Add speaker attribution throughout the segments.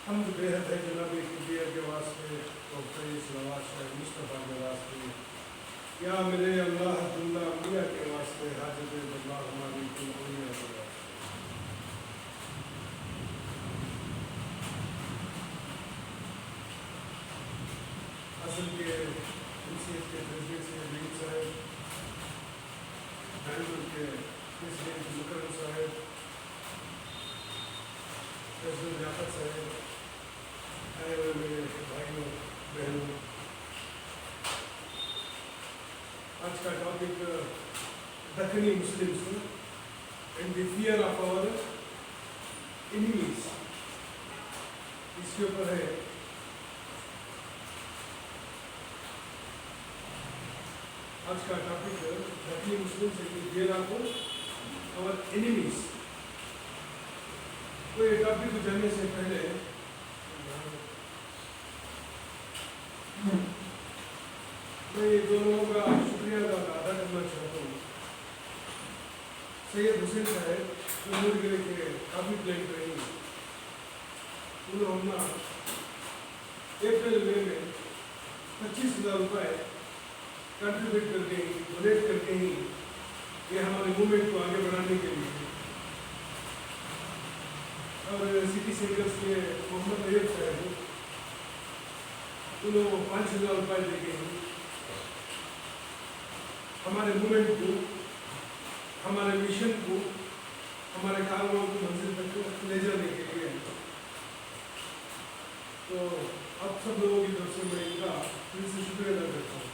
Speaker 1: हम बेहद है जनाब खुदिया के वास्ते और मुस्तफ़ा के वास्ते या मेरे अल्लाह दुल्ला मियाँ के वास्ते हाजत बल्ला हमारी दुनिया के वास्ते असल के हैसियत के दर्जे से नईम साहब, बैंगलोर के प्रेसिडेंट मुकर्रम साहब, प्रेसिडेंट जाफर साहब, आए हुए मेरे भाइयों बहनों, आज का topic Deccani Muslims and the fear of our enemies, इसके ऊपर है। आज का topic Deccani Muslims and the fear of our enemies. तो ये टॉपिक को जानने से पहले मैं ये दो लोगों का शुक्रिया अदा करना चाहता हूँ। सैयद हुसैन साहब जो मुर्गिरे के काफ़ी प्लान करेंगे, उन्होंने अप्रैल में 25,000 रुपये कंट्रीब्यूट करके ही, डोनेट करके ही ये हमारे मूवमेंट को आगे बढ़ाने के लिए, और सिटी सेंटर्स के मोहम्मद अय्यब साहब उन्होंने 5,000 रुपये देके हमारे मूवमेंट को, हमारे मिशन को, हमारे कारवां को मंजिल तक ले जाने के लिए। तो अब सब लोगों की तरफ से मैं इनका फिर से शुक्रिया अदा करता हूँ।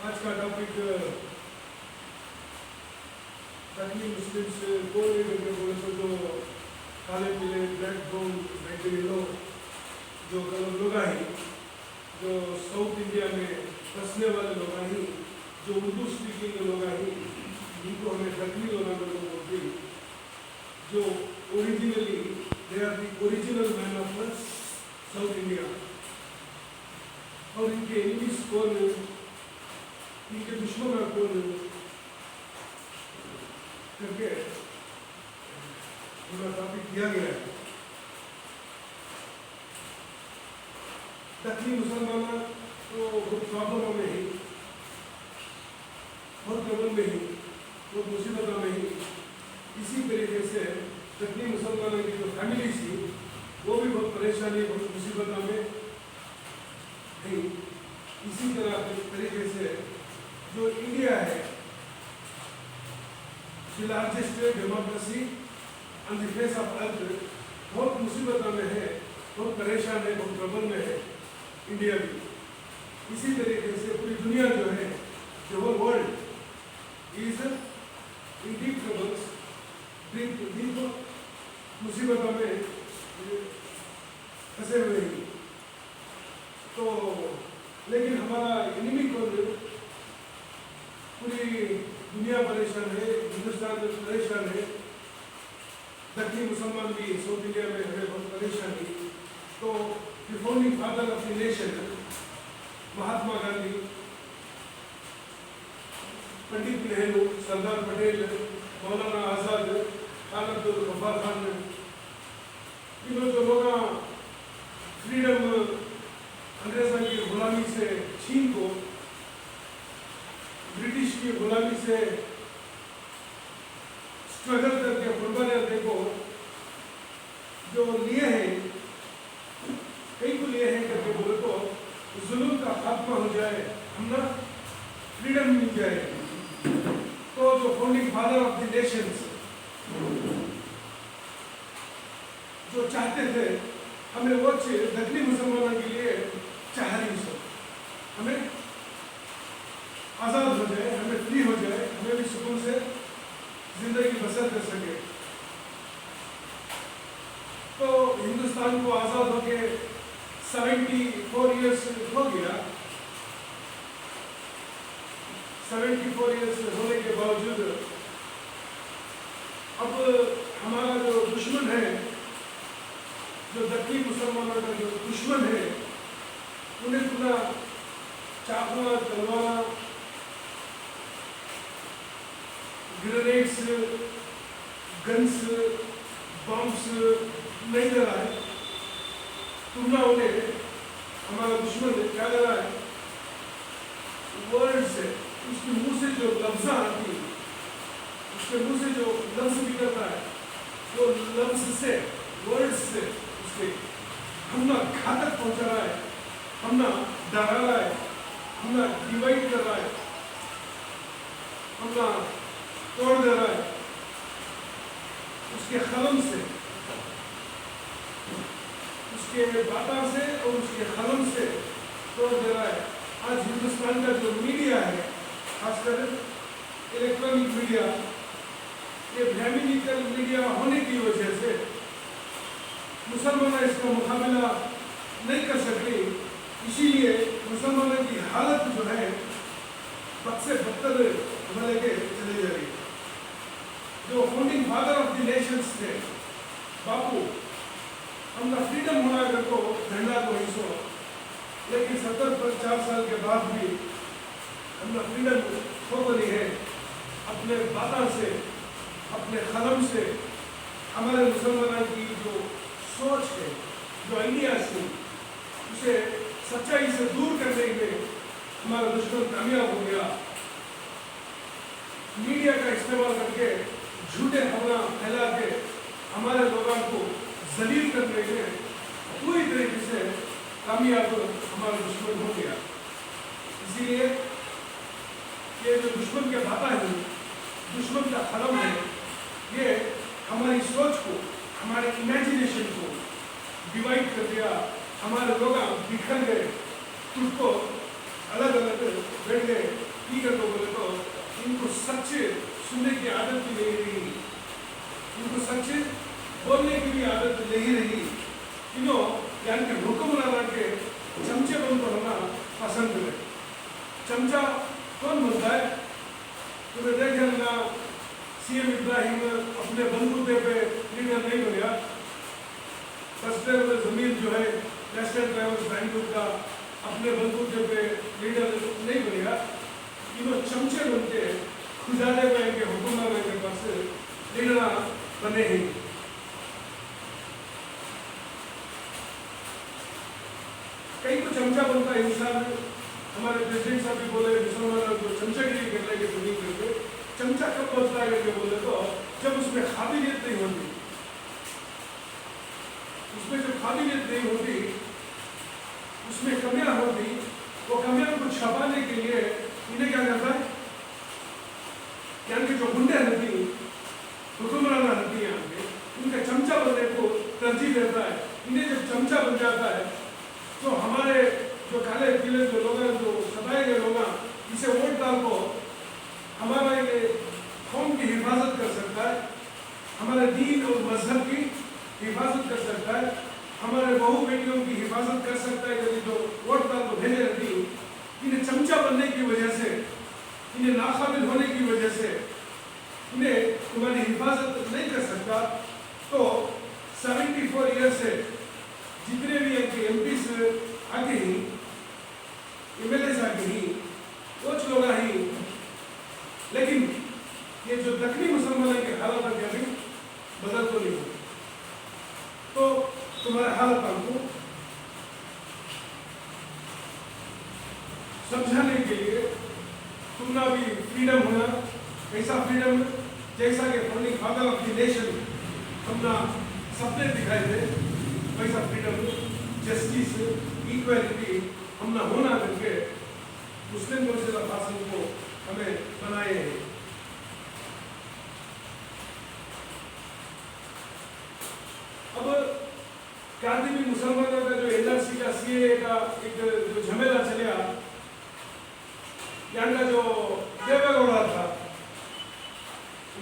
Speaker 1: आज का टॉपिक दक्कनी मुस्लिम्स बोल बोले तो जो काले पीले ब्लैक ब्राउन बैठे लोग, जो लोग ही, जो साउथ इंडिया में बसने वाले लोग ही, जो उर्दू स्पीकिंग लोग ही, जिनको हमें दक्कनी लोग बोलते, जो originally they are the original man of South India, और इनके एनिमीज कौन, इनके दुश्मन कौन करके पूरा टॉपिक दिया गया है। दक्कनी मुसलमान तो बहुत प्रॉब्लमों में ही, बहुत ट्रबल में ही, बहुत मुसीबतों में ही, इसी तरीके से दक्कनी मुसलमानों की जो फैमिली थी वो भी बहुत परेशानी, बहुत मुसीबतों में थी। इसी तरह तरीके से जो इंडिया है, the largest democracy on the face of earth, बहुत मुसीबतों में है, बहुत परेशान है, बहुत ट्रबल में है इंडिया भी। इसी तरीके से पूरी दुनिया जो है, the whole world is in deep troubles, deep मुसीबतों में फंसे हुए हैं। तो लेकिन हमारा एनिमी को पूरी दुनिया परेशान है, हिंदुस्तान में परेशान है, दक्कनी मुसलमान भी साउथ इंडिया में है बहुत परेशानी। तो the founding father of the nation Mahatma Gandhi, Pandit Nehru, Sardar Patel, Maulana Azad, Khan Abdul Gaffar Khan, तीनों जो लोग फ्रीडम अंग्रेजों की गुलामी से छीन को, ब्रिटिश की गुलामी से स्ट्रगल करके फुटबॉल को जो लिए हैं, कई को लिए हैं करके बोले तो जुल्म का खात्मा हो जाए, हम ना फ्रीडम मिल जाए। तो जो founding father of the Nations जो चाहते थे हमें वो दक्कनी मुसलमानों के लिए चाह रही सो हमें आज़ाद हो जाए, हमें फ्री हो जाए, हमें भी सुकून से जिंदगी बसर कर सके। तो हिंदुस्तान को आज़ाद होके 74 इयर्स हो गया। 74 इयर्स होने के बावजूद अब हमारा जो दुश्मन है, जो दक्षिणी मुसलमानों का जो दुश्मन है, उन्हें पूरा चाकू, तलवार, ग्रेनेड्स, गन्स, बॉम्ब्स नहीं दे रहा है। तुमने उन्हें, हमारा दुश्मन क्या कर रहा है, वर्ड से, उसके मुंह से जो लफ्ज़ आती है, उसके मुंह से जो लफ्ज़ निकलता है, वो लफ्ज़ से, वर्ड से उसके हमला घातक पहुंचा रहा है, हमला डरा रहा है, हमला डिवाइड कर रहा है, हमला तोड़ दे रहा है उसके कलम से, उसके बाता से और उसके कलम से तोड़ दे रहा है। आज हिंदुस्तान का जो मीडिया है, खासकर इलेक्ट्रॉनिक मीडिया, ये ब्राह्मणिकल मीडिया होने की वजह से मुसलमान इसका मुकाबला नहीं कर सकते। इसीलिए मुसलमानों की हालत जो है बद से बदतर होने के चले जा रही है। जो founding father of the Nations थे बापू, हमने फ्रीडम होना को झंडा को हिस्सों, लेकिन 70-50 साल के बाद भी हमने फ्रीडम खो बनी है। अपने बातों से, अपने कलम से हमारे मुसलमानों की जो सोच है, जो आइडियाज है, उसे सच्चाई से दूर करने में हमारा दुश्मन कामयाब हो गया। मीडिया का इस्तेमाल करके झूठे खबरें फैला के हमारे लोगों को जलील करने में पूरी तरीके से कामयाब हमारा दुश्मन हो गया। इसीलिए ये जो दुश्मन के बातें हैं, दुश्मन का कलम है, ये हमारी सोच को, हमारे इमेजिनेशन को डिवाइड कर दिया। हमारे लोग बिखर गए, उसको अलग अलग बैठ गए। ठीक है, तो बोले तो इनको सच सुनने की आदत भी नहीं रही, इनको सच बोलने की भी आदत नहीं रही। इनो यानी कि हुक्मराना के चमचे बनकर होना पसंद है। चमचा कौन बनता है? तो देखे ना, सीएम इब्राहिम अपने बंदूके पे लीडर नहीं बना। फर्स्ट लेवल जमीन जो है नेशनल ट्रेवल्स बैंगलोर का अपने बंदूके पे लीडर नहीं बनेगा। इन्हों चमचे बनके खुदाले बैंक के हुक्मरान के पास लीडर बने ही। कई तो चमचा बनता है इंसान। हमारे प्रेसिडेंट साहब भी बोले मुसलमान को चमचागिरी करने की जरूरत करके। चमचा कब बनता है करके बोले तो जब उसमें काबिलियत नहीं होती, उसमें जो काबिलियत नहीं होती, उसमें कमियां होती, वो कमियां को छपाने के लिए इन्हें क्या करता है, यानी कि जो गुंडे रहती, हुक्मराना रहती है, यहाँ पे उनके चमचा बनने को तरजीह देता है। इन्हें जब चमचा बन जाता है तो हमारे जो काले पीले जो लोग हैं, जो सताए गए लोग, इसे वोट डाल को हमारा ये कौम की हिफाजत कर सकता है, हमारे दीन और मजहब की हिफाजत कर सकता है, हमारे बहू बेटियों की हिफाजत कर सकता है। यदि जो वोट डाल को भेजे रहती, इन्हें चमचा बनने की वजह से, इन्हें नाकाबिल होने की वजह से इन्हें तुम्हारी हिफाजत नहीं कर सकता। तो 74 ईयर से जितने भी एमपी आगे ही, एमएलए आगे ही, कुछ लोग ही, लेकिन ये जो दक्षिणी मुसलमानों के हालत है अभी बदल तो नहीं हो। तो तुम्हारे हालत हमको समझाने के लिए तुमना भी फ्रीडम होना, कैसा फ्रीडम, जैसा कि founding father of the nation हमना सपने दिखाए थे, वैसा फ्रीडम, जस्टिस, इक्वालिटी हमना होना करके मुस्लिम कौंसिल शासन को हमें बनाए हैं। अब क्या भी मुसलमानों का जो एनआरसी का सीए का एक जो झमेला चला, यहाँ का जो देवेगौड़ा था,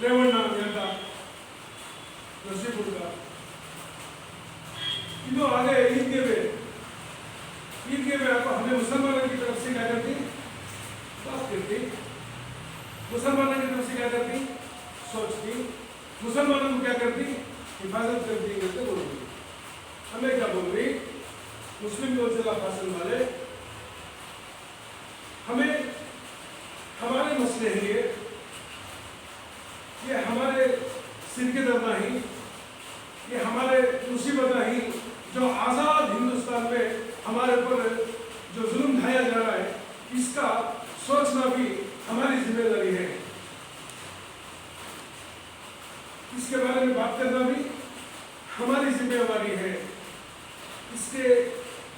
Speaker 1: रेवन्ना यहाँ नरसिंहपुर का, इन्हों आगे ईद के आपको हमें मुसलमानों की तरफ से क्या करती, बात करती, मुसलमानों की तरफ से क्या करती, सोचती, मुसलमानों को क्या करती, हिफाजत करती है करके बोल रही। हमें क्या बोल रही? मुस्लिम काउंसिल ऑफ हासन वाले हमें हमारे मसले हैं ये हमारे सिर के दर्द नहीं, ये हमारे मुसीबत नहीं जो आज़ाद हिंदुस्तान में हमारे ऊपर जो जुल्म ढाया जा रहा है, इसका सोचना भी हमारी जिम्मेदारी है। इसके बारे में बात करना भी हमारी जिम्मेदारी है। इसके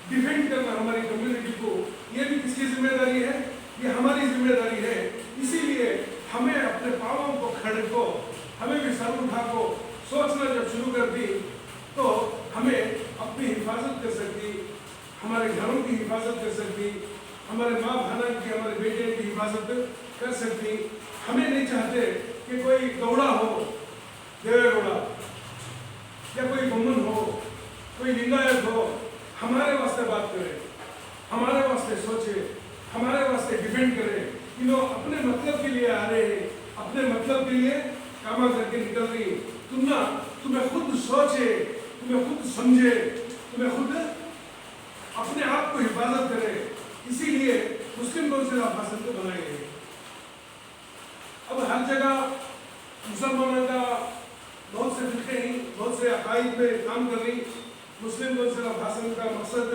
Speaker 1: डिफेंड करना हमारी कम्युनिटी को, ये भी किसकी जिम्मेदारी है? ये हमारी जिम्मेदारी है। इसीलिए हमें अपने पाँवों को खड़े को, हमें भी सर उठा को सोचना जब शुरू कर दी तो हमें अपनी हिफाजत कर सकती, हमारे घरों की हिफाजत कर सकती, हमारे माँ बहना की, हमारे बेटे की हिफाजत कर सकती। हमें नहीं चाहते कि कोई गौड़ा हो, देवेगौड़ा, या कोई बम्मन हो, कोई लिंगायत हो, हमारे वास्ते बात करे, हमारे वास्ते सोचे, हमारे वास्ते डिफेंड करे। ये लोग अपने मतलब के लिए आ रहे हैं, अपने मतलब के लिए काम करके निकल रही। तुम्हें खुद सोचे, तुम्हें खुद समझे, तुम्हें खुद अपने आप को हिफाजत करे। इसीलिए मुस्लिम काउंसिल ऑफ हासन को बनाए गए। अब हर जगह मुसलमानों का बहुत से फिरके ही, बहुत से अकायद में काम कर रही। मुस्लिम काउंसिल ऑफ हासन का मकसद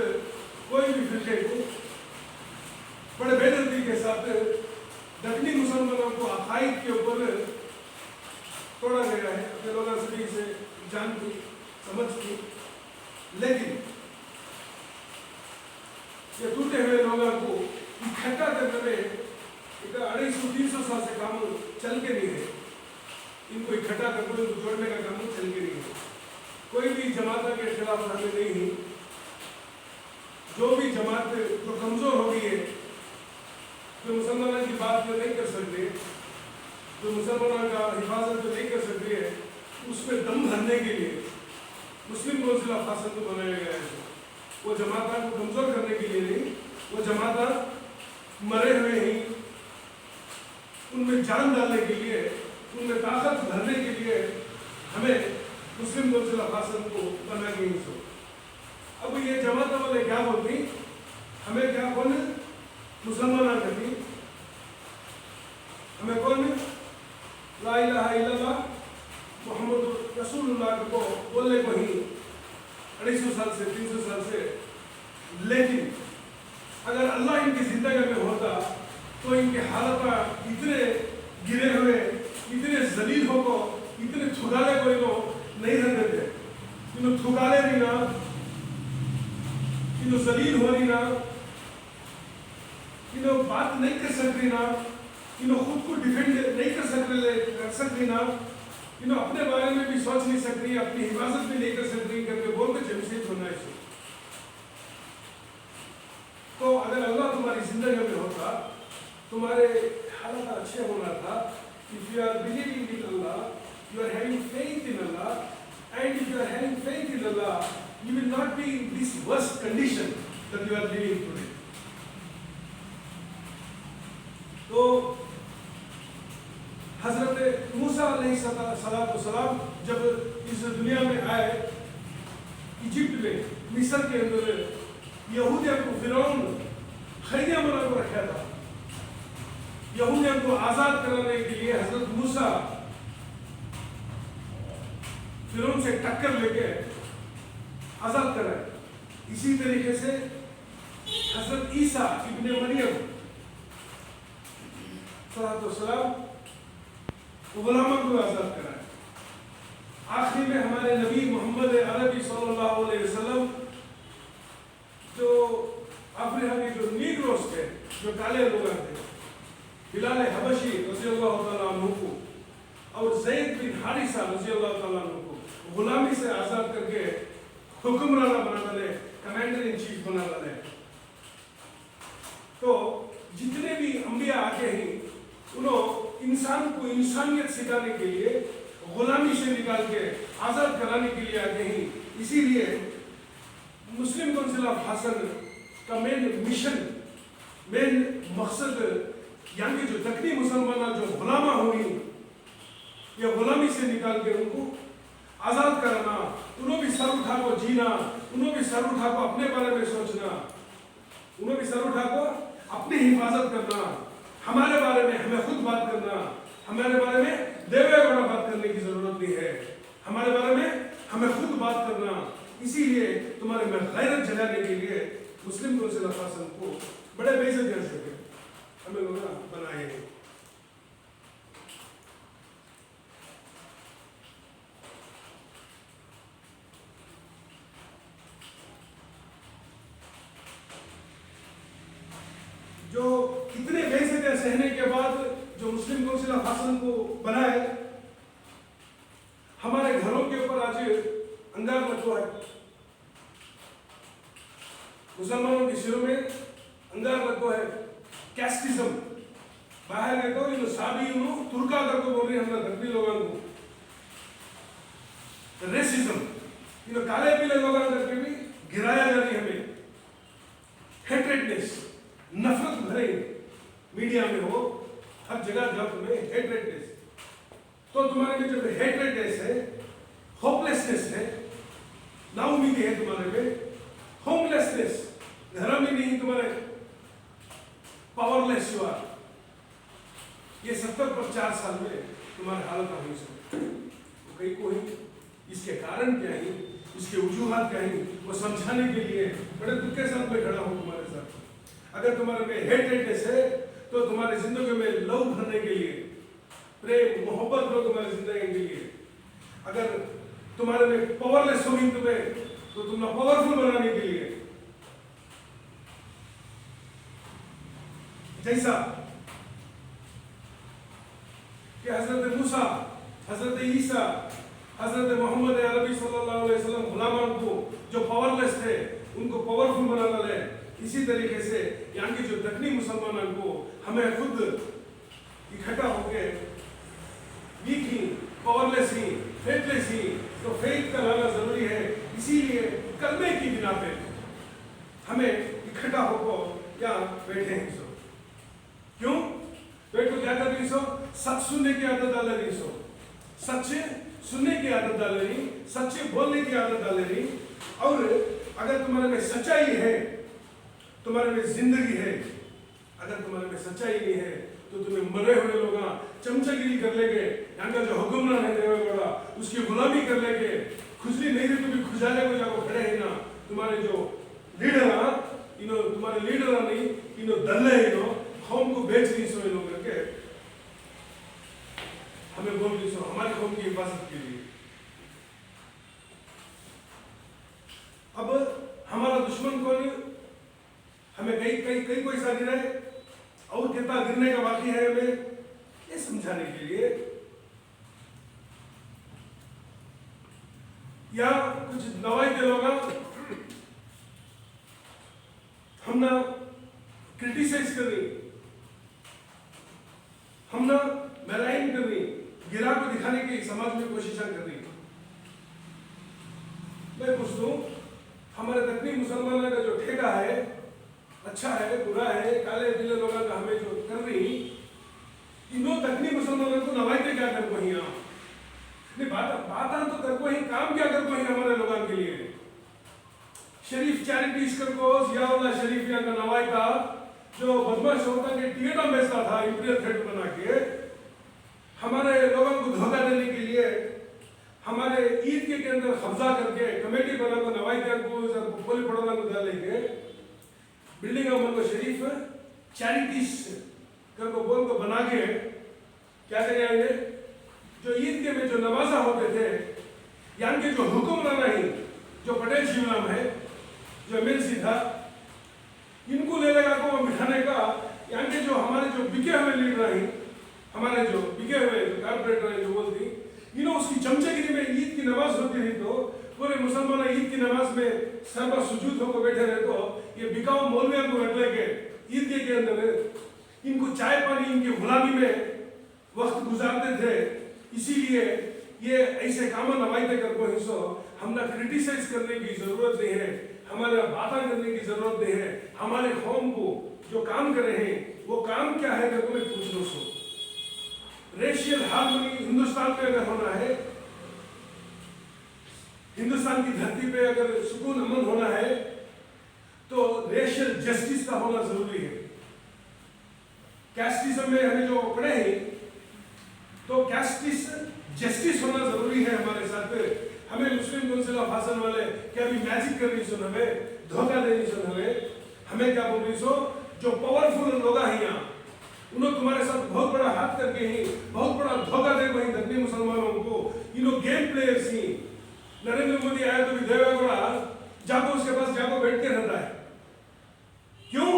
Speaker 1: कोई भी फिरके को बड़े बेदर्दी के साथ दक्षिणी मुसलमानों को अकायद के ऊपर तोड़ा गया है। अपने लोगों से भी इसे जानती, समझती, लेकिन ये टूटे हुए लोगों को इकट्ठा करने में 250-300 साल से काम चल के नहीं है। इनको इकट्ठा करके इनको जोड़ने का काम चल के नहीं है। कोई भी जमात के खिलाफ हमें नहीं है। जो भी जमात जो कमजोर हो गई है, जो मुसलमानों की बात जो नहीं कर सकते, जो मुसलमानों का हिफाजत जो नहीं कर सकते है, उसमें दम भरने के लिए मुस्लिम काउंसिल ऑफ हासन को बनाया गया है। वो जमात को कमजोर करने के लिए नहीं, वो जमात मरे हुए ही उनमें जान डालने के लिए, उनमें ताकत भरने के लिए हमें मुस्लिम काउंसिल ऑफ हासन को बना के ही। अब ये जमात वाले क्या बोलती, हमें क्या कौन मुसलमान कहती, हमें कौन ला इलाहा इल्लल्लाह मोहम्मद रसूलुल्लाह को बोलने को ही 250 साल से 300 साल से। लेकिन अगर अल्लाह इनकी जिंदगी में होता तो इनके हालत इतने गिरे हुए, इतने जलील हो को, इतने थुगाले को इनको नहीं रहते थे। इन्हों थुगाले नहीं ना, इन्हों जलील हो रही ना, इन्हों बात नहीं कर सकती ना, इन्हों खुद को डिफेंड नहीं कर सकती ना, इन्हों अपने बारे में भी सोच नहीं सकती, अपनी हिफाजत भी नहीं कर सकती करके बोलते जमशेद होना है। तो अगर अल्लाह तुम्हारी जिंदगी में होता, तुम्हारे हालात अच्छे होना था। If you are believing in Allah, you are having faith in Allah, and if you are having faith in Allah, you will not be in this worst condition that you are living today. तो हजरत मूसा अलैहिस्सलाम जब इस दुनिया में आए, Egypt में, मिस्र के अंदर यहूदियों को फिरौन खैदिया बना कर रखा था। यहूदियों को आजाद कराने के लिए हजरत मूसा फिरौन से टक्कर लेके आजाद कराए। इसी तरीके से हजरत ईसा इब्ने मरियम सलाम गुलामों को आजाद कराए। आखिर में हमारे नबी मोहम्मद अरबी सल्लल्लाहु अलैहि वसल्लम जो अफ्रीका के जो नीग्रोस थे, जो काले लोग थे, बिलाल हबशी रज़ियल्लाहु ताला अन्हु को और ज़ैद बिन हारिसा रज़ियल्लाहु ताला अन्हु को गुलामी से आजाद करके हुक्मराना बना डाले, कमांडर इन चीफ बना डाले। तो जितने भी अंबिया आके ही उन्होंने इंसान को इंसानियत सिखाने के लिए, गुलामी से निकाल के आजाद कराने के लिए आके ही। इसीलिए मुस्लिम काउंसिल ऑफ हासन का मेन मिशन, मेन मकसद यहाँ के जो दक्षिणी मुसलमान जो गुलामा हुई, या गुलामी से निकाल के उनको आजाद कराना, उन्हों भी सर उठा को जीना, उन्हों भी सर उठा को अपने बारे में सोचना, उन्हों भी सर उठा को अपनी हिफाजत करना, हमारे बारे में हमें खुद बात करना, हमारे बारे में देवे बड़ा बात करने की जरूरत नहीं है, हमारे बारे में हमें खुद बात करना। इसीलिए तुम्हारे में गैरत जगाने के लिए मुस्लिम कौंसिल ऑफ आसम को बड़े बेइज्जत कर सके हमें लोग बनाए हैं। जो इतने बेइज्जतियां सहने के बाद जो मुस्लिम कौंसिल ऑफ आसम को बनाए, हमारे घरों के ऊपर आज अंगार लगो है, मुसलमानों के सिरों में अंगार लगो है, कैस्टिज्म बाहर गए तो इन साबी इन तुर्का करके बोल रही है हम धरती लोगों को, रेसिज्म इन काले पीले लोगों करके भी गिराया जा रही है हमें, हेट्रेडनेस नफरत भरे मीडिया में हो, हर जगह जब तुम्हें हेट्रेडनेस, तो तुम्हारे में जो हेट्रेडनेस है, होपलेसनेस है, नाउमीदी है तुम्हारे में, होमलेसनेस, घर में नहीं तुम्हारे, पावरलेस यू आर, ये 70 पर 4 साल में तुम्हारे हालत हुई सकती है। तो कहीं को ही इसके कारण क्या है, इसके वजूहात क्या है, वो समझाने के लिए बड़े दुख के साथ मैं खड़ा हूं तुम्हारे साथ। अगर तुम्हारे में हेट्रेडनेस है तो तुम्हारी जिंदगी में लव भरने के लिए, प्रेम मोहब्बत हो तुम्हारी जिंदगी के लिए, अगर तुम्हारे में पावरलेस होगी तुम्हें तो तुम्हें पावरफुल बनाने के लिए, जैसा कि हजरत मूसा, हजरत ईसा, हजरत मोहम्मद अरबी सल्लल्लाहु अलैहि वसल्लम गुलामान को जो पावरलेस थे उनको पावरफुल बनाना है, इसी तरीके से यहाँ के जो दक्षिणी मुसलमानों को हमें खुद इकट्ठा होकर वीक ही, पावरलेस ही, फेथलेस ही, तो फेथ का लाना जरूरी है। इसीलिए कलमे की बिना पे हमें इकट्ठा होकर यहाँ बैठे हैं। सो क्यों बैठो, क्या कर रही सो? सच सुनने की आदत डाल रही सो, सच सुनने की आदत डाल रही, सच्चे बोलने की आदत डाल रही। और अगर तुम्हारे में सच्चाई है, तुम्हारे में जिंदगी है, अगर तुम्हारे में सच्चाई नहीं है तो तुम्हें मरे हुए लोग चमचागिरी कर लेंगे, यहाँ का जो हुक्मरान है देवेगौड़ा उसकी गुलामी कर लेंगे, खुजली नहीं रही तो भी खुजाले को जाकर खड़े हैं ना, तुम्हारे जो लीडर इनो, तुम्हारे लीडर नहीं इनो दल्ले इनो कौम को बेच नहीं सो लोग करके हमें बोल नहीं सो हमारे कौम की हिफाजत के लिए। अब हमारा दुश्मन कौन, हमें कई कई कई कोई सा गिरा है और कितना गिरने का बाकी है, हमें ये समझाने के लिए या कुछ दवाई के लोग हम ना क्रिटिसाइज कर रही, हम ना मैलाइन कर रही, गिरा को दिखाने की समाज में कोशिश कर रही। मैं पूछूं, हमारे दक्षिणी मुसलमानों का जो ठेका है, अच्छा है बुरा है, काले पीले लोगों का हमें जो कर रही, इनो दक्षिणी मुसलमानों को नवाइते क्या कर को यहाँ नहीं बात तो कर को ही, काम क्या कर को ही हमारे लोगों के लिए। शरीफ चैरिटीज कर को जियाउल्लाह शरीफ यहाँ का नवाइता जो बदमाश होता के थिएटर बेचता था, इंपीरियल थिएटर बना के हमारे लोगों को धोखा देने के लिए, हमारे ईद के अंदर कब्जा करके कमेटी बना को नवाइते को पोली पड़ोना को डालेंगे, बिल्डिंग अमल को शरीफ चैरिटीज कर को बोल को बना के क्या करेंगे, जो ईद के में जो नमाजा होते थे, यानी कि जो हुक्मरान है, जो पटेल शिवराम है, जो एमएलसी था, इनको ले लगा को बिठाने का, यानी कि जो हमारे जो बिके हुए लीडर हैं, हमारे जो बिके हुए कारपोरेटर हैं जो बोलती, इन्हों उसकी चमचगिरी में ईद की नमाज होती थी तो पूरे मुसलमान ईद की नमाज में सरबा सुजूद होकर बैठे रहे, तो ये बिकाऊ मौलवियों को रख लेके ईद के अंदर इनको चाय पानी इनकी गुलामी में वक्त गुजारते थे। इसीलिए ये ऐसे काम नवाइते कर को हिस्सो हमने क्रिटिसाइज करने की जरूरत नहीं है, हमारे बातें करने की जरूरत नहीं है। हमारे कौम को जो काम कर रहे हैं वो काम क्या है अगर तुम्हें पूछ लो सो, रेशियल हार्मनी हिंदुस्तान में अगर होना है हिंदुस्तान की धरती पे अगर सुकून अमन होना है तो रेशियल जस्टिस का होना जरूरी है। कैस्टिज्म में हमें जो पढ़े हैं तो कैस्टिस जस्टिस होना जरूरी है हमारे साथ। हमें मुस्लिम काउंसिल ऑफ हासन वाले क्या भी मैजिक कर रही सुन, हमें धोखा दे रही सुन, हमें क्या बोल रही सो, जो पावरफुल लोग हैं यहाँ उन्होंने तुम्हारे साथ बहुत बड़ा हाथ करके ही बहुत बड़ा धोखा दे वही दक्षिणी मुसलमानों को। इन्हों गेम प्लेयर्स ही नरेंद्र मोदी आया तो भी देवेगौड़ा जाको उसके पास जाको बैठ के रहता है। क्यों?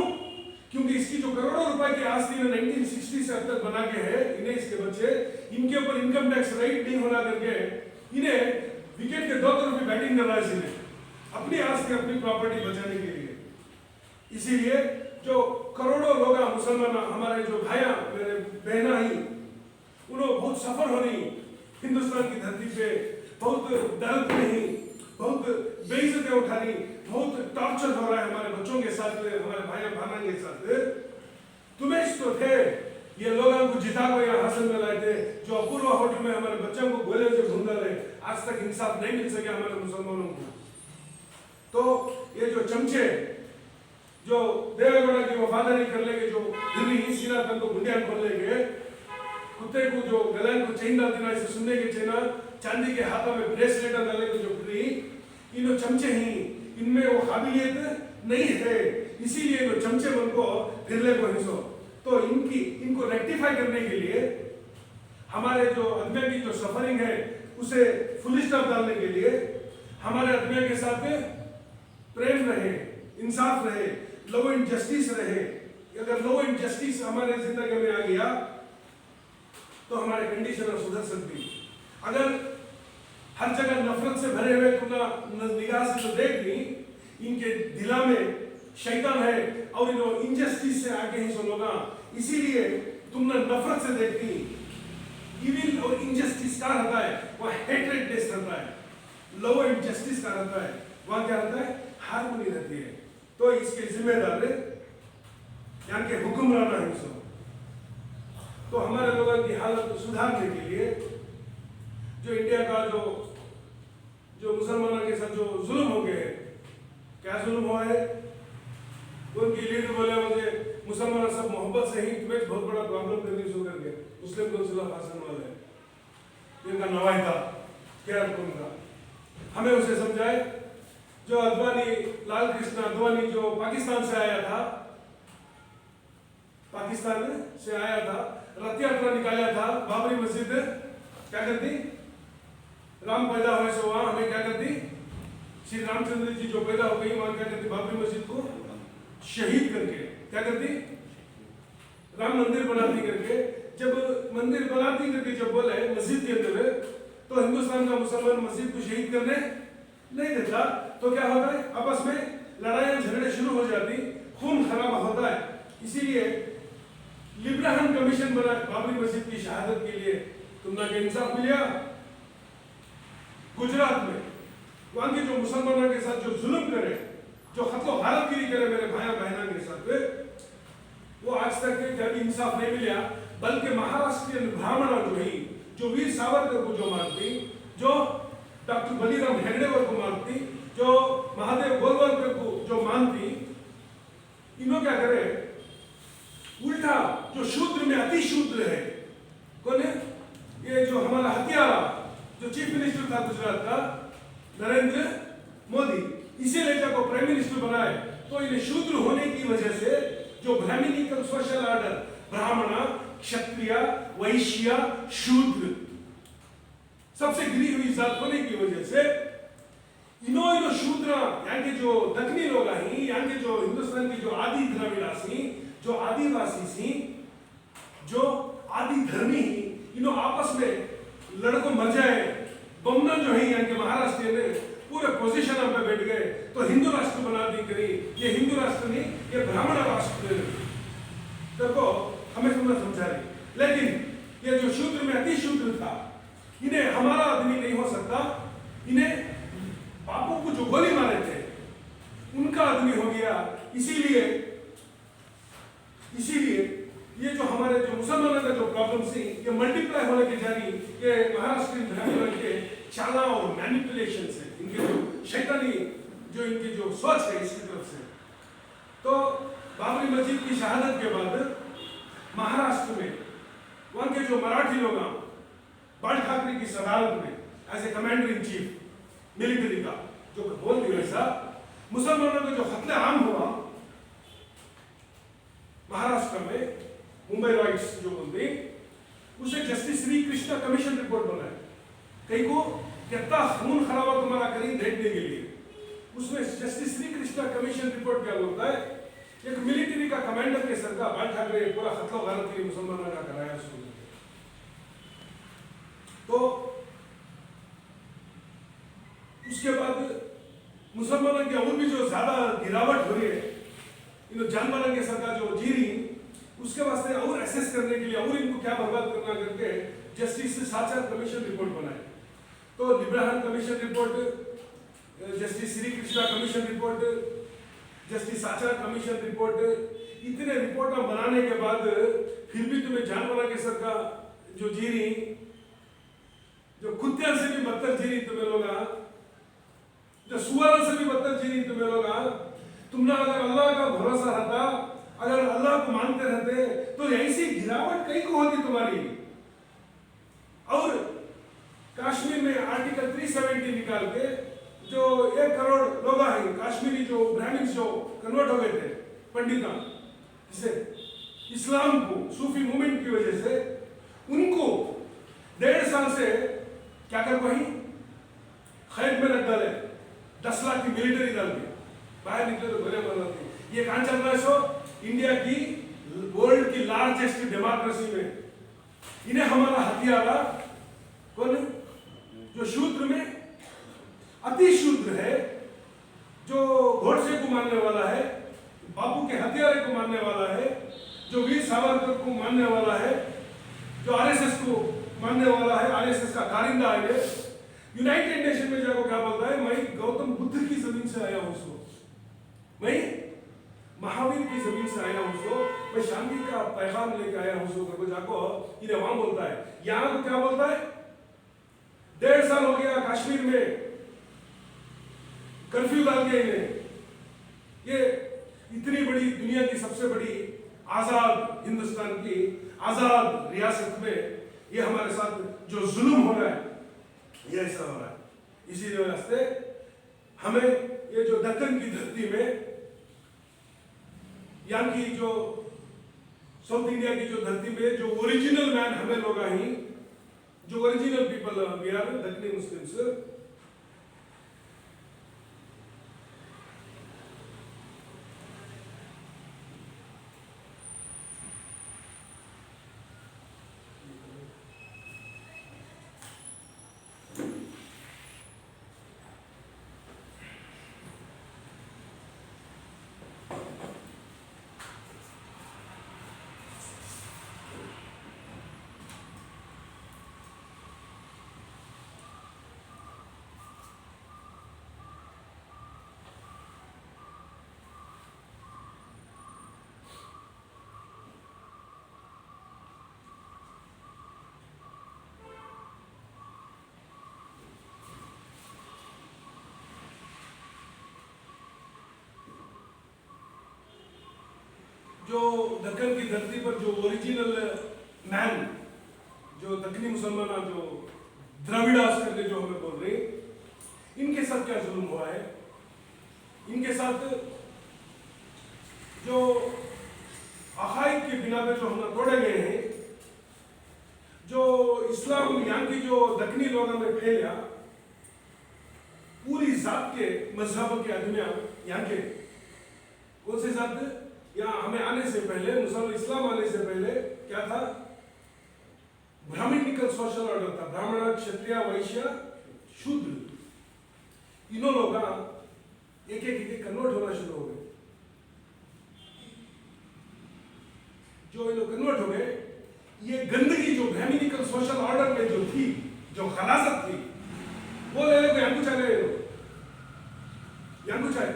Speaker 1: क्योंकि इसकी जो करोड़ों रुपए की आस्ती ने 1960 से अब तक बना के है, इन्हें इसके बच्चे इनके ऊपर इनकम टैक्स राइट नहीं होना करके इन्हें विकेट के 2 तरफ भी बैटिंग कर रहा है इन्हें अपनी आस्ती अपनी प्रॉपर्टी बचाने के लिए। इसीलिए जो करोड़ों लोग मुसलमान हमारे जो भाइया मेरे बहना ही उन्होंने बहुत सफर हो रही हिंदुस्तान की धरती पे, बहुत दर्द में ही बहुत बेइज्जतें उठा रही, बहुत टॉर्चर हो रहा है हमारे बच्चों के साथ, हमारे भाई बहनों के साथ। तुम्हें तो थे ये लोग हमको जिता को यहाँ हासिल में लाए थे, जो अपूर्व होटल में हमारे बच्चों को गोले से ढूंढ रहे, आज तक इंसाफ नहीं मिल सके हमारे मुसलमानों को। तो ये जो चमचे जो देवेगौड़ा की वफादारी कर लेंगे, जो दिल्ली सीना तक को गुंडियान खोल लेंगे, कुत्ते को जो गलन को चेन डाल देना, इसे सुनने के चेना चांदी के हाथों में ब्रेसलेट डाले को जो फ्री इन चमचे ही इनमें वो काबिलियत नहीं है, इसीलिए इन चमचे मन को फिरले को हिस्सो। तो इनको रेक्टिफाई करने के लिए हमारे जो आदमी की जो सफरिंग है उसे फुल स्टॉप डालने के लिए हमारे आदमी के साथ प्रेम रहे, इंसाफ रहे, लॉ एंड जस्टिस रहे। अगर लॉ एंड जस्टिस हमारे जिंदगी में आ गया तो हमारे कंडीशन सुधर सकती। अगर हर जगह नफरत से भरे हुए तुमने निगाह से तो देख ली, इनके दिला में शैतान है और इन्होंने इनजस्टिस से आगे ही सुनोगा, इसीलिए तुमने नफरत से देखती। इविल और इनजस्टिस का रहता है वह हेट्रेड बेस्ड रहता है, लॉ एंड जस्टिस का रहता है वह क्या रहता है, हार्मनी रहती है। तो इसके जिम्मेदार यहाँ के हुक्मरान है सब। तो हमारे लोगों की हालत को सुधारने के लिए जो इंडिया का जो मुसलमानों के साथ जो जुल्म हो गए, क्या जुल्म हुआ है, उनकी लीडर बोले मुझे मुसलमान सब मोहब्बत से ही तुम्हें बहुत बड़ा प्रॉब्लम करनी शुरू कर दिया। मुस्लिम काउंसिल ऑफ हासन वाले इनका नवायता क्या उनका, हमें उसे समझाए। जो अद्वानी लाल कृष्ण अद्वानी जो पाकिस्तान से आया था, रथ यात्रा निकाला था, बाबरी मस्जिद क्या करती, राम पैदा हुए सो वहां हमें क्या करती, श्री रामचंद्र जी जो पैदा हो गई वहां क्या करती, बाबरी मस्जिद को शहीद करके क्या करती, राम मंदिर बनाती करके। जब मंदिर बनाती करके जब बोले मस्जिद के अंदर, तो हिंदुस्तान का मुसलमान मस्जिद को शहीद करने नहीं देता। तो क्या होता है, आपस में लड़ाइयां झगड़े शुरू हो जाती, खून खराबा होता है। इसीलिए लिब्राहम कमीशन बना बाबरी मस्जिद की शहादत के लिए, तुमने इंसाफ मिला। गुजरात में वहां के जो मुसलमानों के साथ जो जुल्म करे, जो खत्लो हालतगिरी करे मेरे भाई बहनों के साथ, वो आज तक क्या भी इंसाफ नहीं मिला। बल्कि महाराष्ट्रियन ब्राह्मण जो वीर सावरकर को जो मारती, जो डॉक्टर बलीराम हेगड़ेवर को मारती, जो महादेव गोलवलकर को जो मानती, इन्हों क्या करे, उल्टा जो शूद्र में अति शूद्र है, कौन है, ये जो हमारा हत्यारा जो चीफ मिनिस्टर था गुजरात का नरेंद्र मोदी, इसे लेकर को प्राइम मिनिस्टर बनाए। तो इन्हें शूद्र होने की वजह से जो ब्राह्मणिकल सोशल ऑर्डर, ब्राह्मण, क्षत्रिय, वैश्य, शूद्र सबसे गिरी हुई जात होने की वजह से इनो शूद्र यहाँ के जो दक्षिणी लोग हैं, यहाँ के जो हिंदुस्तान की जो आदि द्रविड़ासी, जो आदिवासी सी, जो आदि धर्मी ही, इनो आपस में लड़को मर जाए। बमना जो है यहाँ के महाराष्ट्र ने पूरे पोजीशन पे बैठ गए, तो हिंदू राष्ट्र बना दी करी। ये हिंदू राष्ट्र नहीं, ये ब्राह्मण राष्ट्र देखो हमें तुमने समझा रही। लेकिन ये जो शूद्र में अति शूद्र था, इन्हें हमारा आदमी नहीं हो सकता, इन्हें बापू को जो गोली मारे थे उनका आदमी हो गया। इसीलिए ये जो हमारे जो मुसलमानों का जो प्रॉब्लम थी, ये मल्टीप्लाई होने की जारी, ये महाराष्ट्र के चाला और मैनिपुलेशन से इनकी जो शैतानी जो इनकी जो सोच है इसकी तरफ से। तो बाबरी मस्जिद की शहादत के बाद महाराष्ट्र में वहां के जो मराठी लोग बाल ठाकरे की सदारत में as a commander in chief military का जो बोल दिया ऐसा, मुसलमानों का जो कत्ले आम हुआ महाराष्ट्र में, मुंबई राइट्स जो बोलते, उसे justice Shri Krishna commission report बनाया, कई को कितना खून खराबा तुम्हारा करीब देखने के लिए। उसमें justice Shri Krishna commission report क्या बोलता है, एक मिलिट्री का कमांडर के सर का बाल ठाकरे पूरा खतला गारत के लिए मुसलमानों का कराया शुरू। तो उसके बाद मुसलमानों की और भी जो ज्यादा गिरावट हो रही है, इन जानवरों के सर का जो जीरी, उसके वास्ते और एसेस करने के लिए और इनको क्या बर्बाद करना करके जस्टिस साचार कमीशन रिपोर्ट बनाए। तो Liberhan commission report, justice Shri Krishna commission report, justice Sachar commission report, इतने रिपोर्ट बनाने के बाद फिर भी तुम्हें जानवरों के सर का जो जीरी, जो कुत्ते से भी बदतर जीरी तुम्हें लोग, जो सुअर से भी बदतर जीरी तुम्हें लोग, तुमने अगर अल्लाह का भरोसा रहता, अगर अल्लाह को मानते रहते, तो ऐसी गिरावट कहीं को होती तुम्हारी। और कश्मीर में आर्टिकल 370 निकाल के जो 1 करोड़ लोग हैं कश्मीरी जो ब्राह्मण जो कन्वर्ट हो गए थे पंडिता जिसे इस्लाम को सूफी मूवमेंट की वजह से, उनको 1.5 साल से क्या कर वही खैद में रख डाले, 10 लाख की मिलिट्री डाल दी, बाहर निकले तो गोले मार दी। ये कहां चल रहा है सो, इंडिया की वर्ल्ड की लार्जेस्ट डेमोक्रेसी में इन्हें हमारा हथियार कौन, जो शूद्र में अति शूद्र है, जो गोडसे को मानने वाला है, बापू के हथियारे को मानने वाला है, जो वीर सावरकर को मानने वाला है, जो आरएसएस को मानने वाला है, आरएसएस का कारिंदा है, यूनाइटेड नेशन में जाकर क्या बोलता है, मैं गौतम बुद्ध की जमीन से आया हूं सो, मैं महावीर की जमीन से आया हूं सो, मैं शांति का पैगाम लेके आया हूं सो करके जाको इन्हें वहां बोलता है। यहां को क्या बोलता है, 1.5 साल हो गया कश्मीर में कर्फ्यू डाल के इन्हें, ये इतनी बड़ी दुनिया की सबसे बड़ी आजाद हिंदुस्तान की आजाद रियासत में ये हमारे साथ जो जुल्म हो रहा है, ये ऐसा हो रहा है। इसी वास्ते हमें ये जो दक्कन की धरती में, यहाँ की जो साउथ इंडिया की जो धरती में जो ओरिजिनल मैन हमें लोग ही, जो original people we are Deccani Muslims, जो दक्कन की धरती पर जो ओरिजिनल मैन, जो दक्कनी मुसलमान, जो द्रविड़ास करके जो हमें बोल रहे, इनके साथ क्या जुल्म हुआ है, इनके साथ जो अकायद के बिना पे जो हम तोड़े गए हैं, जो इस्लाम यहाँ की जो दक्कनी लोगों में फैलिया, पूरी जात के मजहब के आदमी यहाँ के, कौन से जात, यहाँ हमें आने से पहले, मुसलमान इस्लाम आने से पहले क्या था, ब्राह्मणिकल सोशल ऑर्डर था, ब्राह्मण, क्षत्रिय, वैश्य, शूद्र, तीनों लोग एक एक कन्वर्ट होना शुरू हो गए। जो ये लोग कन्वर्ट हो गए, ये गंदगी जो ब्राह्मणिकल सोशल ऑर्डर में जो थी, जो खलासत थी, वो ले लो, यहाँ कुछ आ गए, यहाँ कुछ आए,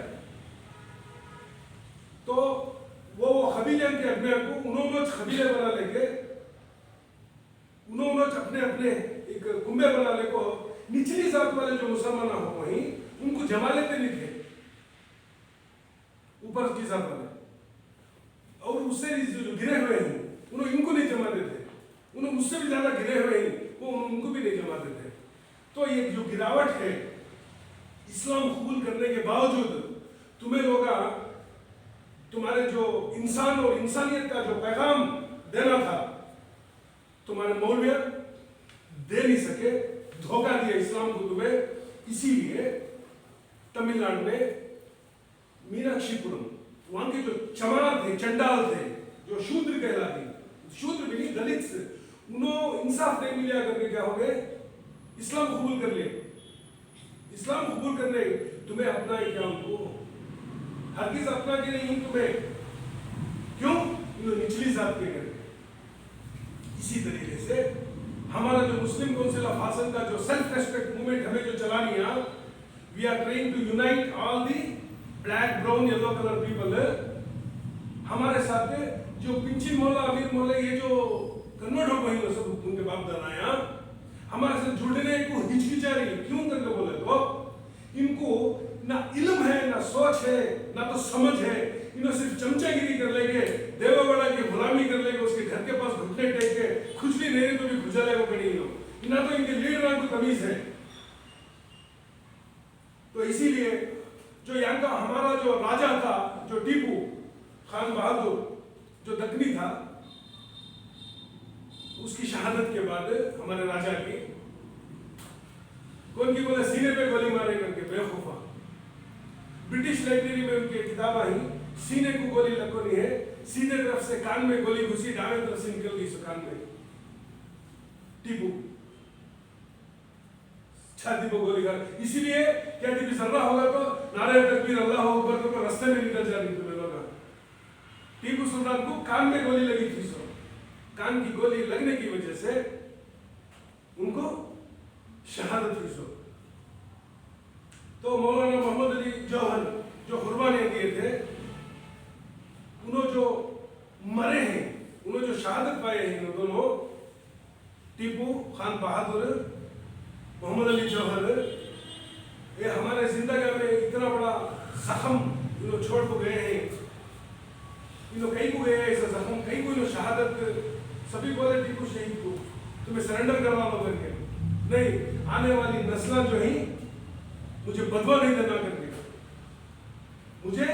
Speaker 1: तो वो कबीले के अपने को उन्होंने कबीले बना लेके, उन्होंने अपने अपने एक कुंबे बना ले को, निचली जात वाले जो मुसलमान हो वहीं उनको जमा लेते नहीं थे ऊपर की जात वाले, और उससे जो गिरे हुए हैं उन्होंने इनको नहीं जमाते थे, उन्होंने उससे भी ज्यादा गिरे हुए हैं वो उनको भी नहीं जमाते थे। तो ये जो गिरावट है इस्लाम कबूल करने के बावजूद तुम्हें लोग तुम्हारे जो इंसान और इंसानियत का जो पैगाम देना था तुम्हारे मौलविया दे नहीं सके, धोखा दिया इस्लाम को तुम्हें। इसीलिए तमिलनाडु में मीनाक्षीपुरम वहां के जो चमार थे, चंडाल थे, जो शूद्र कहलाते, शूद्र भी नहीं दलित से, उन्होंने इंसाफ नहीं मिला करके क्या हो गए, इस्लाम कबूल कर लिए। इस्लाम कबूल करने तुम्हें अपना ही क्या उनको हरगिज अपना के नहीं तुम्हें, क्यों? निचली जात के करके। इसी तरीके से हमारा जो मुस्लिम काउंसिल ऑफ हासन का जो सेल्फ रेस्पेक्ट मूवमेंट हमें जो चलानी है, we are trying to unite all the black brown yellow colour people. हमारे साथ जो पिंचिन मोहल्ला, अमीर मोहल्ला, ये जो कन्वर्ट हो गए सब उनके बाप दादा हमारे साथ जुड़ने को हिचकिचा रही, क्यों करके बोले तो इनको ना इल्म है, ना सोच है, ना तो समझ है। इन्होंने सिर्फ चमचागिरी कर लेंगे, देवावाड़ा की गुलामी कर लेंगे, उसके घर के पास घुटने टेक के खुजली नहीं रही तो भी खुजा लेगा कहीं लोग, ना तो इनके लीडर को तमीज है। तो इसीलिए जो यहाँ का हमारा जो राजा था, जो टीपू खान बहादुर जो दक्कनी था, उसकी शहादत के बाद हमारे राजा की कौन की बोले सीने पे गोली मारे करके बेवकूफा। ब्रिटिश लाइब्रेरी में उनकी किताब आई, सीने को गोली लगनी है, सीधे तरफ से कान में गोली घुसी, दाएं तरफ से निकल गई कान में, टीपू छाती पर गोली कर। इसीलिए क्या टीपू जर्रा होगा तो नारे तकबीर अल्लाह अकबर तो रास्ते में निकल जा रही थी लोग। टीपू सुल्तान को कान में गोली लगी थी, सो कान की गोली लगने की वजह से उनको शहादत हुई। सो तो मौलाना मोहम्मद अली जौहर जो कुर्बानियां दिए थे, उन्होंने जो मरे हैं, उन्होंने जो शहादत पाए हैं, दोनों टीपू खान बहादुर, मोहम्मद अली जौहर, ये हमारे जिंदगी में इतना बड़ा जख्म इन्होंने छोड़ को गए हैं। इन्होंने कहीं को गए ऐसा जख्म, कहीं को इन्होंने शहादत, सभी बोले टीपू शहीद को तुम्हें सरेंडर करवा लो करके, नहीं आने वाली नस्ल जो है मुझे बदवा नहीं देना करके, मुझे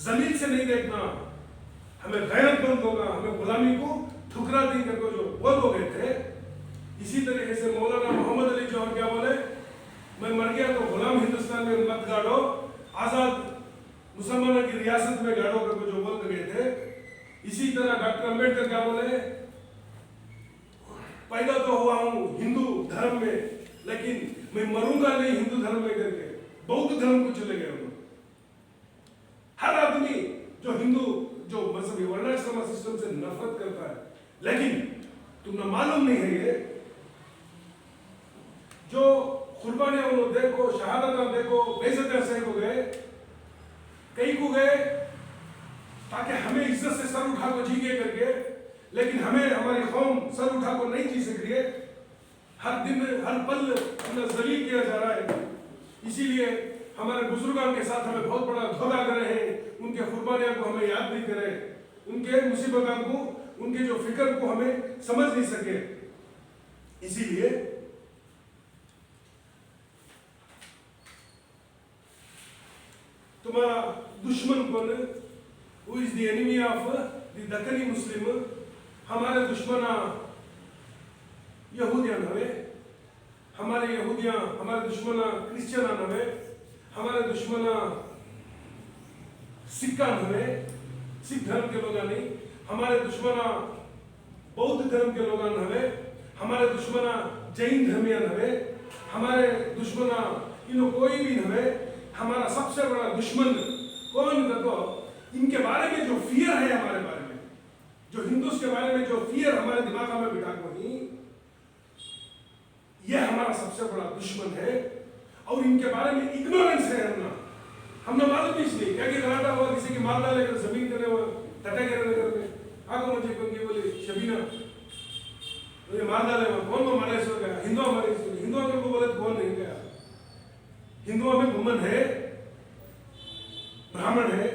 Speaker 1: जमीन से नहीं देखना, हमें गैरतमंद होगा, हमें गुलामी को ठुकरा दी करके जो बोल हो गए थे। इसी तरीके से मौलाना मोहम्मद अली जौहर क्या बोले, मैं मर गया तो गुलाम हिंदुस्तान में मत गाड़ो, आजाद मुसलमानों की रियासत में गाड़ो करके जो बोल गए थे। इसी तरह डॉक्टर अंबेडकर क्या बोले, पैदा तो हुआ हूं हिंदू धर्म में, लेकिन मैं मरूंगा नहीं हिंदू धर्म में करके बौद्ध धर्म को चले गए। हर आदमी जो हिंदू जो मजहबी वर्णाश्रम सिस्टम से नफरत करता है, लेकिन तुम्हें मालूम नहीं है ये जो कुर्बानियां उन्होंने देखो, शहादत देखो, बेइज्जत सही हो गए, कई को गए ताकि हमें इज्जत से सर उठा को जीगे करके, लेकिन हमें हमारी कौम सर उठा को नहीं जी सक रही है। हर दिन हर पल हमें जलील किया जा रहा है। इसीलिए हमारे बुजुर्गों के साथ हमें बहुत बड़ा धोखा कर रहे हैं, उनके कुर्बानियों को हमें याद नहीं करे, उनके मुसीबतों को, उनके जो फिक्र को हमें समझ नहीं सके। इसीलिए तुम्हारा दुश्मन कौन, who is the enemy of the Deccani Muslim, हमारे दुश्मन यहूदियन हवे, हमारे यहूदियां, हमारे दुश्मन क्रिश्चियन हवे, हमारे दुश्मन सिक्का हवे, सिख धर्म के लोग नहीं, हमारे दुश्मन बौद्ध धर्म के लोग हवे, हमारे दुश्मन जैन धर्मियन हवे, हमारे दुश्मन इन्हों कोई भी हवे। हमारा सबसे बड़ा दुश्मन कौन देखो, इनके बारे में जो फियर है, हमारे बारे में जो हिंदुओं के बारे में जो फियर हमारे दिमाग में बिठा को नहीं, यह हमारा सबसे बड़ा दुश्मन है। और इनके बारे में इग्नोरेंस है हमने मालूम ही इसलिए क्या कि गलाटा हुआ, किसी की मार डाले जमीन करने हुआ टटे करने करने आगो मुझे कौन बोले शबीना तो मार डाले हुआ, कौन को मारे सो गया, हिंदुआ मारे, हिंदुआ को बोले कौन नहीं गया, हिंदुओं में ब्राह्मण है,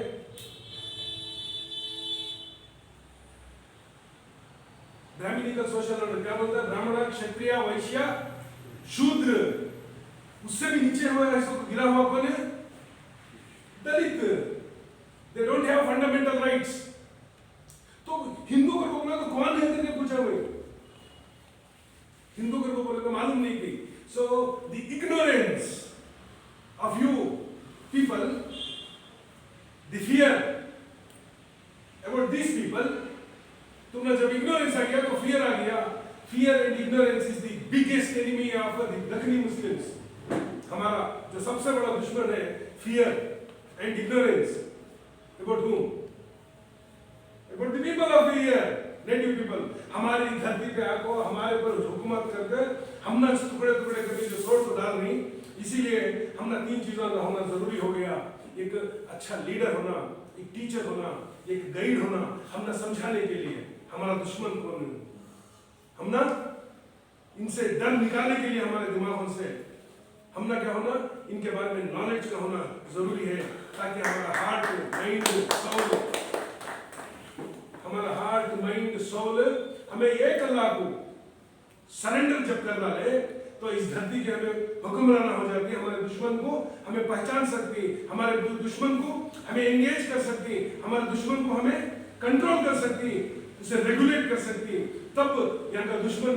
Speaker 1: ब्राह्मणिकल सोशल ऑर्डर क्या बोलता है? ब्राह्मण, क्षत्रिय, वैश्य, शूद्र, उससे भी नीचे हुआ है, इसको गिरा हुआ कौन है? Dalit. They don't have fundamental rights. तो हिंदू को बोला तो कौन है करके पूछा भाई, हिंदू को बोले तो मालूम नहीं थी। So the ignorance of you people, the fear about this people, तुमने जब इग्नोरेंस आ गया तो फियर आ गया। Fear and ignorance is the biggest enemy of the दक्षिणी मुस्लिम्स। हमारा जो सबसे बड़ा दुश्मन है, fear and ignorance. About whom? About the people of the year, native people. हमारी धरती पे आको हमारे पर हुकूमत करके हमने टुकड़े टुकड़े करके जो सोच को डालनी, इसीलिए हमने 3 चीजों का होना जरूरी हो गया। एक अच्छा लीडर होना, एक टीचर होना, एक गाइड होना, हमने समझाने के लिए हमारा दुश्मन कौन है, हमने इनसे डर निकालने के लिए हमारे दिमागों से हमने क्या होना, इनके बारे में नॉलेज का होना जरूरी है, ताकि हमारा हार्ट माइंड सोल हमें एक अल्लाह को सरेंडर जब करना है तो इस धरती के हमें हुक्मराना हो जाती है। हमारे दुश्मन को हमें पहचान सकती, हमारे दुश्मन को हमें एंगेज कर सकती, हमारे दुश्मन को हमें कंट्रोल कर सकती, उसे रेगुलेट कर सकती। तब यहाँ का दुश्मन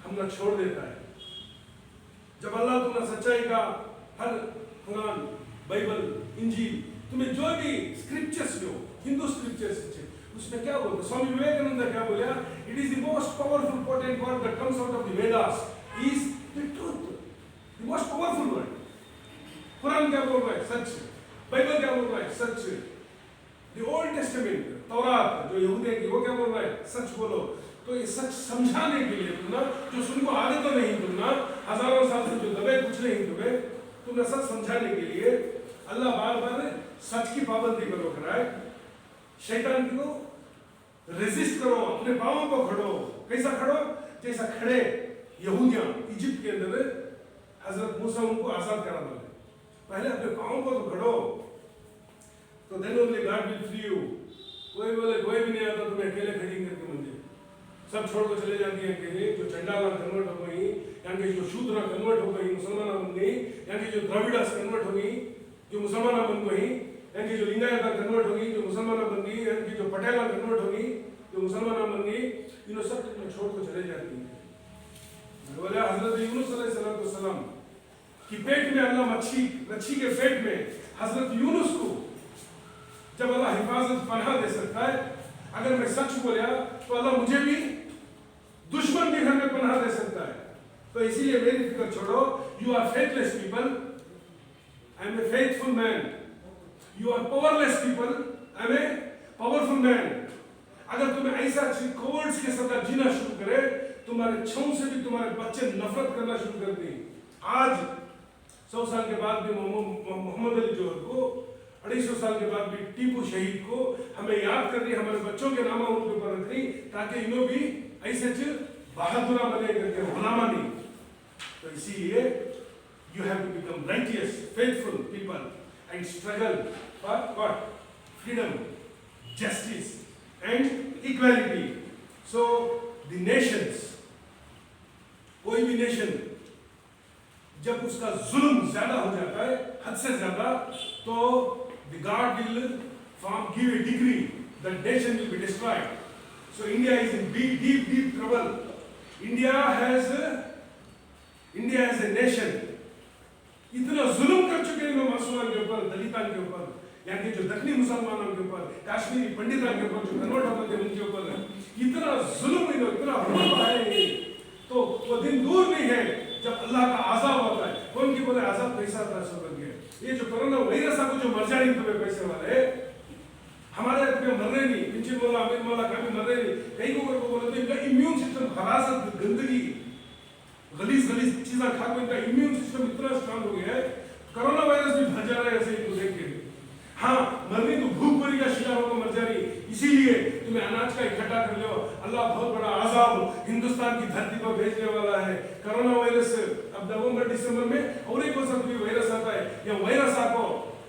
Speaker 1: हमने छोड़ देता है। जब अल्लाह तुम्हें सच्चाई का हर कुरान, बाइबल, इंजील, तुम्हें जो भी स्क्रिप्चर्स जो हिंदू स्क्रिप्चर्स उसमें क्या बोलते? स्वामी विवेकानंद क्या बोला? It is the most powerful potent word that comes out of the Vedas is the truth, the most powerful word. Quran क्या बोल रहा है? सच। बाइबल क्या बोल रहा है? सच। द ओल्ड टेस्टामेंट, तौरात जो यहूदियों की, वो क्या बोल रहा है? सच बोलो। तो ये सच समझाने के लिए तुमने जो सुनको आदत तो नहीं, तुमने हजारों साल से जो दबे कुछ नहीं तुमने सच समझाने के लिए अल्लाह बार बार सच की पाबंदी करो कराए। शैतान को रेजिस्ट करो, अपने पांवों को खड़ो। कैसा खड़ो? जैसा खड़े यहूदियां इजिप्ट के अंदर हजरत मूसा उनको आजाद करा दो, पहले अपने पांवों को तो खड़ो, तो then only God will free you. कोई बोले कोई भी नहीं आता तुम्हें अकेले खड़ी करके मंदिर सब छोड़ कर चले जाती है अकेले। जो चंडाला कन्वर्ट हो गई, यहाँ के जो शूद्रा कन्वर्ट हो गई, मुसलमान बन गई, यहाँ की जो द्रविड़ास कन्वर्ट हो गई, जो मुसलमान बन गई, यहाँ की जो लिंगायत कन्वर्ट होगी, जो मुसलमान बन गई, यहाँ की जो पटेला कन्वर्ट होगी, जो मुसलमान बन गई, इन्होंने सब छोड़ कर चले जाती है। बोले हजरत यूनुस अलैहिस्सलाम की पेट में अल्लाह मच्छी के पेट में हजरत यूनुस को जब अल्लाह हिफाजत पनाह दे सकता है, अगर मैं सच बोला तो अल्लाह मुझे भी दुश्मन के घर में पनाह दे सकता है। तो इसीलिए मेरी फिक्र छोड़ो। You are faithless people, I am a faithful man. You are powerless people, I am a powerful man. अगर तुम्हें ऐसा कोवर्ड्स के साथ जीना शुरू करे, तुम्हारे छाऊ से भी तुम्हारे बच्चे नफरत करना शुरू कर दें। आज 100 साल के बाद भी मोहम्मद अली जोहर को, 250 साल के बाद भी टीपू शहीद को हमें याद करनी, हमारे बच्चों के नाम उनके ऊपर रखनी, ताकि इन्हों भी ऐसे बहादुरा बने करके गुलामा नहीं। तो इसीलिए you have to become righteous, faithful people and struggle for what? Freedom, justice and equality. So the nations, कोई भी नेशन जब उसका जुल्म ज्यादा हो जाता है, हद से ज्यादा, तो the God will give a decree that nation will be destroyed. So India is in deep trouble. India as a nation इतना जुल्म कर चुके हैं मुसलमान के ऊपर, दलितान के ऊपर, यहाँ के जो दक्षिणी मुसलमानों के ऊपर, कश्मीरी पंडितान के ऊपर जो कन्वर्ट होते थे उनके ऊपर इतना जुल्म, इतना हुआ है। तो वो दिन दूर नहीं है जब अल्लाह का आजाब होता है। कौन की बोले आजाब पैसा आता है? ये जो कोरोना वायरस आपको जो मर जाने तुम्हें पैसे वाले हमारे तुम्हें मर रहे नहीं, पिंचिन बोला, अमीर बोला, कभी मर रहे नहीं। कई को बोले तो इनका इम्यून सिस्टम खराब, गंदगी, गलीज चीजें खा के इनका इम्यून सिस्टम इतना स्ट्रांग हो गया है, कोरोना वायरस भी भर जा रहा है ऐसे इनको देख के। हाँ, मरनी तो भूखमरी का शिकार होकर मर जा रही, इसीलिए तुम्हें अनाज का इकट्ठा कर लो। अल्लाह बहुत बड़ा आजाब हिंदुस्तान की धरती पर भेजने वाला है। कोरोना वायरस अब नवंबर दिसंबर में और एक वायरस आता है, या वायरस आको,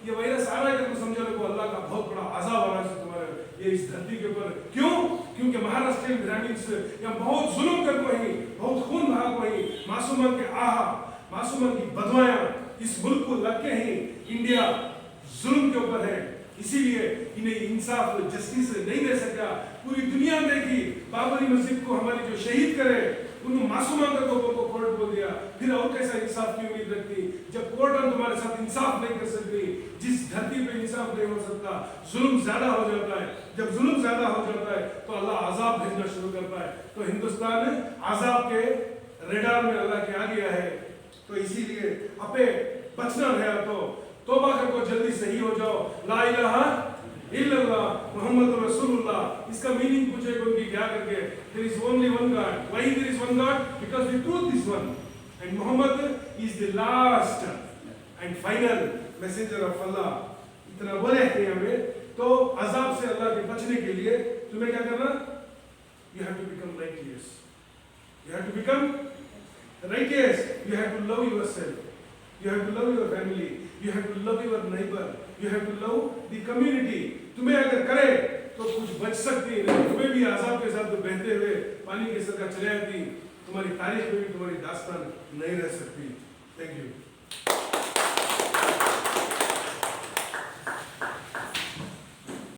Speaker 1: ये वायरस आ रहा है कि समझो को अल्लाह का बहुत बड़ा अज़ाब आ रहा है तुम्हारे ये इस धरती के ऊपर। क्यों? क्योंकि महाराष्ट्र ग्रामीण या बहुत जुल्म कर को ही, बहुत खून बहा को ही, मासूमन के आहा, मासूमन की बदवाया इस मुल्क को लग के ही इंडिया जुल्म के ऊपर है। इसीलिए इन्हें इंसाफ जस्टिस नहीं दे सका। पूरी दुनिया देखी बाबरी मस्जिद को हमारी जो शहीद करे उन मासूमान को कोर्ट बोल दिया, फिर और कैसा इंसाफ की उम्मीद रखती जब कोर्ट तुम्हारे साथ इंसाफ नहीं कर सकती। जिस धरती पे इंसाफ नहीं हो सकता, जुल्म ज्यादा हो जाता है। जब जुल्म ज्यादा हो जाता है तो अल्लाह अजाब भेजना शुरू करता है। तो हिंदुस्तान अजाब के रेडार में अल्लाह के आ गया है। तो इसीलिए अपे बचना है तो तौबा करको, जल्दी सही हो जाओ। ला इलाहा इल्लल्लाह मुहम्मद रसूलुल्लाह, इसका मीनिंग पूछे उनकी क्या करके, there is only one God. Why there is one God? Because the truth is one and Mohammed is the last and final messenger of Allah. इतना बोले हैं हमें। तो अजाब से अल्लाह के बचने के लिए तुम्हें क्या करना? You have to become righteous, you have to become righteous, you have to love yourself, you have to love your family, you have to love your neighbor, you have to love the community। तुम्हें अगर करे तो कुछ बच सकती है, तुम्हें भी अजाब के साथ बहते हुए पानी के साथ चले आती, तुम्हारी तारीख में भी तुम्हारी दास्तान नहीं रह सकती। Thank you.